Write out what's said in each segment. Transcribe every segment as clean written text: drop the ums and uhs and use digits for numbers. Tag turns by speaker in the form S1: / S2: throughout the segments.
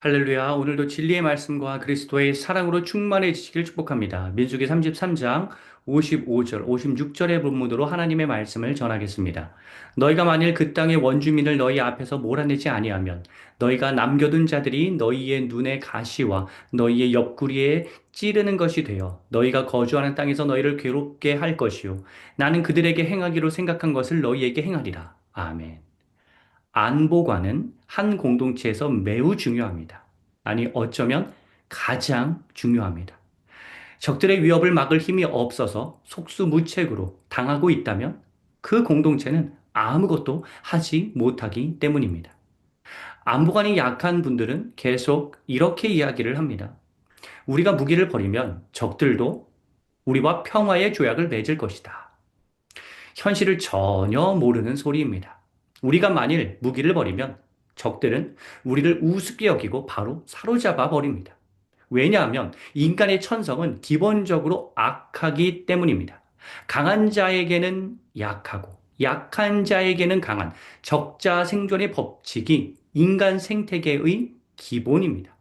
S1: 할렐루야. 오늘도 진리의 말씀과 그리스도의 사랑으로 충만해지시길 축복합니다. 민수기 33장 55절, 56절의 본문으로 하나님의 말씀을 전하겠습니다. 너희가 만일 그 땅의 원주민을 너희 앞에서 몰아내지 아니하면 너희가 남겨둔 자들이 너희의 눈의 가시와 너희의 옆구리에 찌르는 것이 되어 너희가 거주하는 땅에서 너희를 괴롭게 할 것이요. 나는 그들에게 행하기로 생각한 것을 너희에게 행하리라. 아멘. 안보관은 한 공동체에서 매우 중요합니다. 아니, 어쩌면 가장 중요합니다. 적들의 위협을 막을 힘이 없어서 속수무책으로 당하고 있다면 그 공동체는 아무것도 하지 못하기 때문입니다. 안보관이 약한 분들은 계속 이렇게 이야기를 합니다. 우리가 무기를 버리면 적들도 우리와 평화의 조약을 맺을 것이다. 현실을 전혀 모르는 소리입니다. 우리가 만일 무기를 버리면 적들은 우리를 우습게 여기고 바로 사로잡아 버립니다. 왜냐하면 인간의 천성은 기본적으로 악하기 때문입니다. 강한 자에게는 약하고 약한 자에게는 강한 적자 생존의 법칙이 인간 생태계의 기본입니다.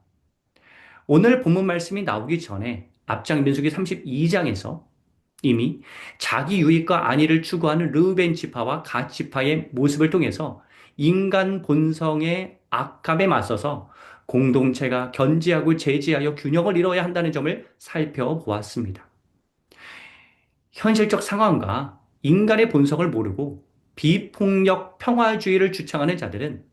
S1: 오늘 본문 말씀이 나오기 전에 앞장 민수기 32장에서 이미 자기 유익과 안위를 추구하는 르우벤 지파와 갓 지파의 모습을 통해서 인간 본성의 악함에 맞서서 공동체가 견지하고 제지하여 균형을 이뤄야 한다는 점을 살펴보았습니다. 현실적 상황과 인간의 본성을 모르고 비폭력 평화주의를 주창하는 자들은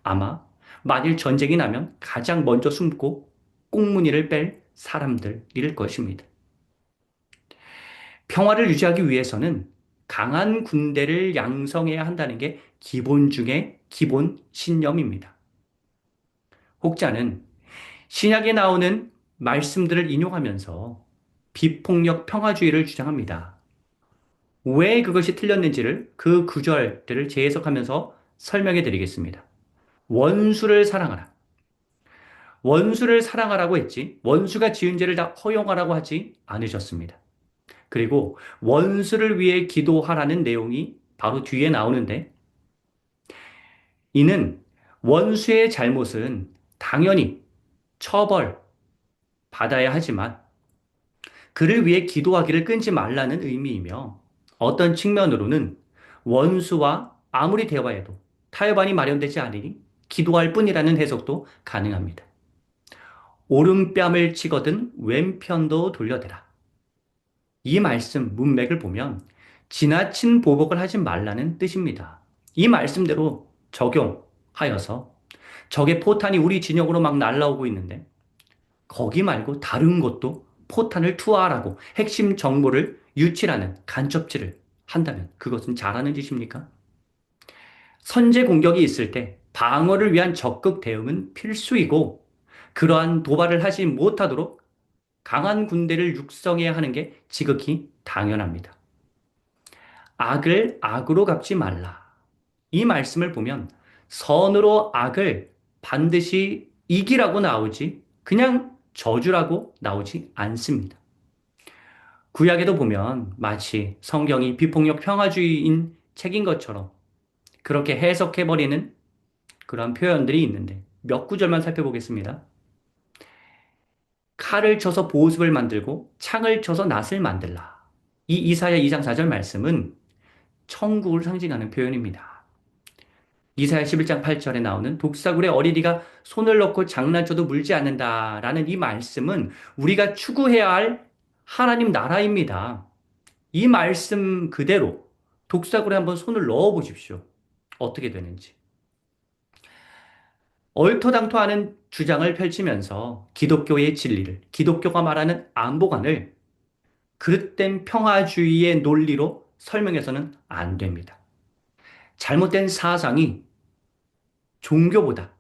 S1: 아마 만일 전쟁이 나면 가장 먼저 숨고 꽁무니를 뺄 사람들일 것입니다. 평화를 유지하기 위해서는 강한 군대를 양성해야 한다는 게 기본 중에 기본 신념입니다. 혹자는 신약에 나오는 말씀들을 인용하면서 비폭력 평화주의를 주장합니다. 왜 그것이 틀렸는지를 그 구절들을 재해석하면서 설명해 드리겠습니다. 원수를 사랑하라. 원수를 사랑하라고 했지, 원수가 지은 죄를 다 허용하라고 하지 않으셨습니다. 그리고 원수를 위해 기도하라는 내용이 바로 뒤에 나오는데, 이는 원수의 잘못은 당연히 처벌 받아야 하지만 그를 위해 기도하기를 끊지 말라는 의미이며, 어떤 측면으로는 원수와 아무리 대화해도 타협안이 마련되지 않으니 기도할 뿐이라는 해석도 가능합니다. 오른뺨을 치거든 왼편도 돌려대라. 이 말씀 문맥을 보면 지나친 보복을 하지 말라는 뜻입니다. 이 말씀대로 적용하여서 적의 포탄이 우리 진영으로 막 날라오고 있는데 거기 말고 다른 곳도 포탄을 투하하라고 핵심 정보를 유출하는 간첩질을 한다면 그것은 잘하는 짓입니까? 선제 공격이 있을 때 방어를 위한 적극 대응은 필수이고, 그러한 도발을 하지 못하도록 강한 군대를 육성해야 하는 게 지극히 당연합니다. 악을 악으로 갚지 말라. 이 말씀을 보면 선으로 악을 반드시 이기라고 나오지 그냥 저주라고 나오지 않습니다. 구약에도 보면 마치 성경이 비폭력 평화주의인 책인 것처럼 그렇게 해석해버리는 그런 표현들이 있는데 몇 구절만 살펴보겠습니다. 칼을 쳐서 보습을 만들고 창을 쳐서 낫을 만들라. 이 이사야 2장 4절 말씀은 천국을 상징하는 표현입니다. 이사야 11장 8절에 나오는 독사굴에 어린이가 손을 넣고 장난쳐도 물지 않는다라는 이 말씀은 우리가 추구해야 할 하나님 나라입니다. 이 말씀 그대로 독사굴에 한번 손을 넣어 보십시오. 어떻게 되는지. 얼토당토하는 주장을 펼치면서 기독교의 진리를, 기독교가 말하는 안보관을 그릇된 평화주의의 논리로 설명해서는 안 됩니다. 잘못된 사상이 종교보다,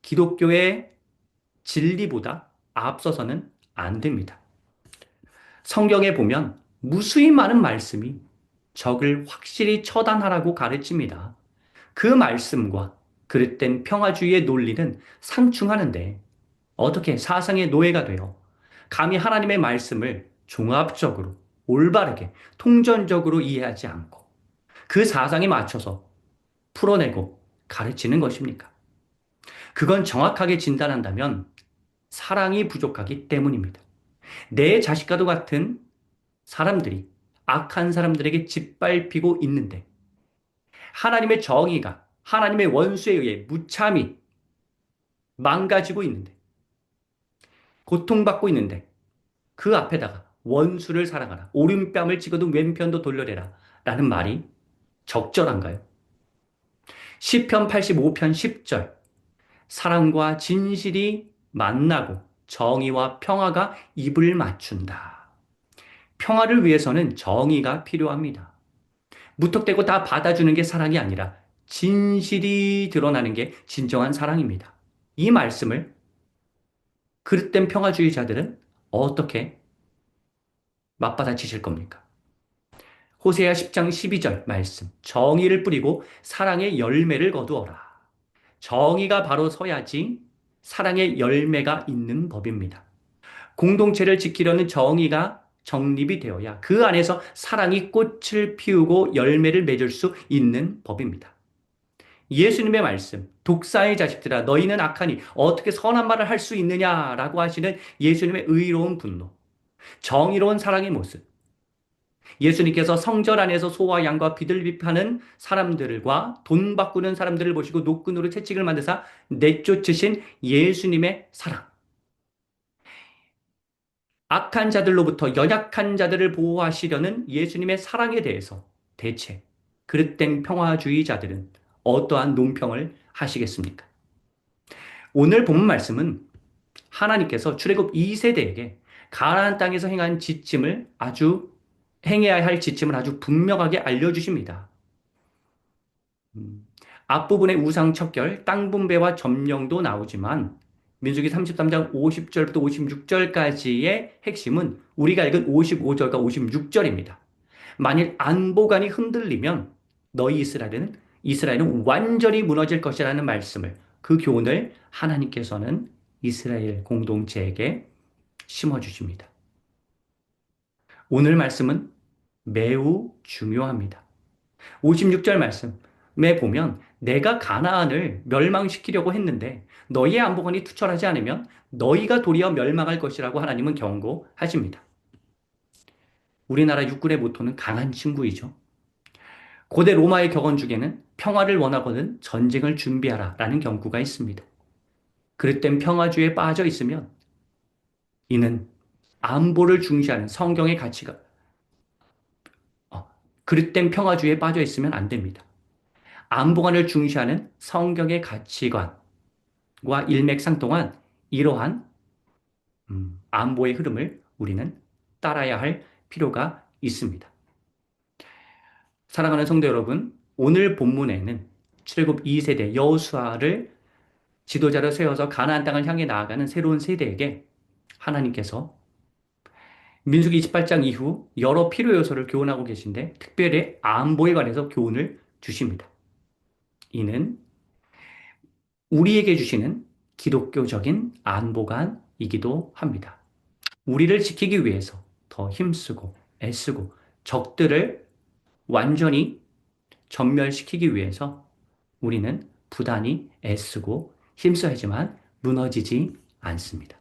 S1: 기독교의 진리보다 앞서서는 안 됩니다. 성경에 보면 무수히 많은 말씀이 적을 확실히 처단하라고 가르칩니다. 그 말씀과 그릇된 평화주의의 논리는 상충하는데 어떻게 사상의 노예가 되어 감히 하나님의 말씀을 종합적으로 올바르게 통전적으로 이해하지 않고 그 사상에 맞춰서 풀어내고 가르치는 것입니까? 그건 정확하게 진단한다면 사랑이 부족하기 때문입니다. 내 자식과도 같은 사람들이 악한 사람들에게 짓밟히고 있는데 하나님의 정의가 하나님의 원수에 의해 무참히 망가지고 있는데 고통받고 있는데 그 앞에다가 원수를 사랑하라. 오른뺨을 찍어도 왼편도 돌려내라. 라는 말이 적절한가요? 시편 85편 10절. 사랑과 진실이 만나고 정의와 평화가 입을 맞춘다. 평화를 위해서는 정의가 필요합니다. 무턱대고 다 받아주는 게 사랑이 아니라 진실이 드러나는 게 진정한 사랑입니다. 이 말씀을 그릇된 평화주의자들은 어떻게 맞받아치실 겁니까? 호세아 10장 12절 말씀. 정의를 뿌리고 사랑의 열매를 거두어라. 정의가 바로 서야지 사랑의 열매가 있는 법입니다. 공동체를 지키려는 정의가 정립이 되어야 그 안에서 사랑이 꽃을 피우고 열매를 맺을 수 있는 법입니다. 예수님의 말씀, 독사의 자식들아, 너희는 악하니 어떻게 선한 말을 할 수 있느냐라고 하시는 예수님의 의로운 분노, 정의로운 사랑의 모습, 예수님께서 성전 안에서 소와 양과 비둘기파는 사람들과 돈 바꾸는 사람들을 보시고 노끈으로 채찍을 만드사 내쫓으신 예수님의 사랑. 악한 자들로부터 연약한 자들을 보호하시려는 예수님의 사랑에 대해서 대체 그릇된 평화주의자들은 어떠한 논평을 하시겠습니까? 오늘 본 말씀은 하나님께서 출애굽 2세대에게 가나안 땅에서 행해야 할 지침을 아주 분명하게 알려주십니다. 앞부분에 우상 척결, 땅 분배와 점령도 나오지만 민수기 33장 50절부터 56절까지의 핵심은 우리가 읽은 55절과 56절입니다. 만일 안보관이 흔들리면 너희 이스라엘은 완전히 무너질 것이라는 말씀을 그 교훈을 하나님께서는 이스라엘 공동체에게 심어 주십니다. 오늘 말씀은 매우 중요합니다. 56절 말씀에 보면 내가 가나안을 멸망시키려고 했는데 너희의 안보관이 투철하지 않으면 너희가 도리어 멸망할 것이라고 하나님은 경고하십니다. 우리나라 육군의 모토는 강한 친구이죠. 고대 로마의 격언 중에는 평화를 원하거든 전쟁을 준비하라 라는 경고가 있습니다. 그릇된 평화주의에 빠져 있으면 이는 안보를 중시하는 성경의 가치가 그릇된 평화주의에 빠져 있으면 안 됩니다. 안보관을 중시하는 성경의 가치관과 일맥상통한 이러한 안보의 흐름을 우리는 따라야 할 필요가 있습니다. 사랑하는 성도 여러분, 오늘 본문에는 출애굽 2세대 여호수아를 지도자로 세워서 가나안 땅을 향해 나아가는 새로운 세대에게 하나님께서 민수기 28장 이후 여러 필요 요소를 교훈하고 계신데 특별히 안보에 관해서 교훈을 주십니다. 이는 우리에게 주시는 기독교적인 안보관이기도 합니다. 우리를 지키기 위해서 더 힘쓰고 애쓰고 적들을 완전히 전멸시키기 위해서 우리는 부단히 애쓰고 힘써야지만 무너지지 않습니다.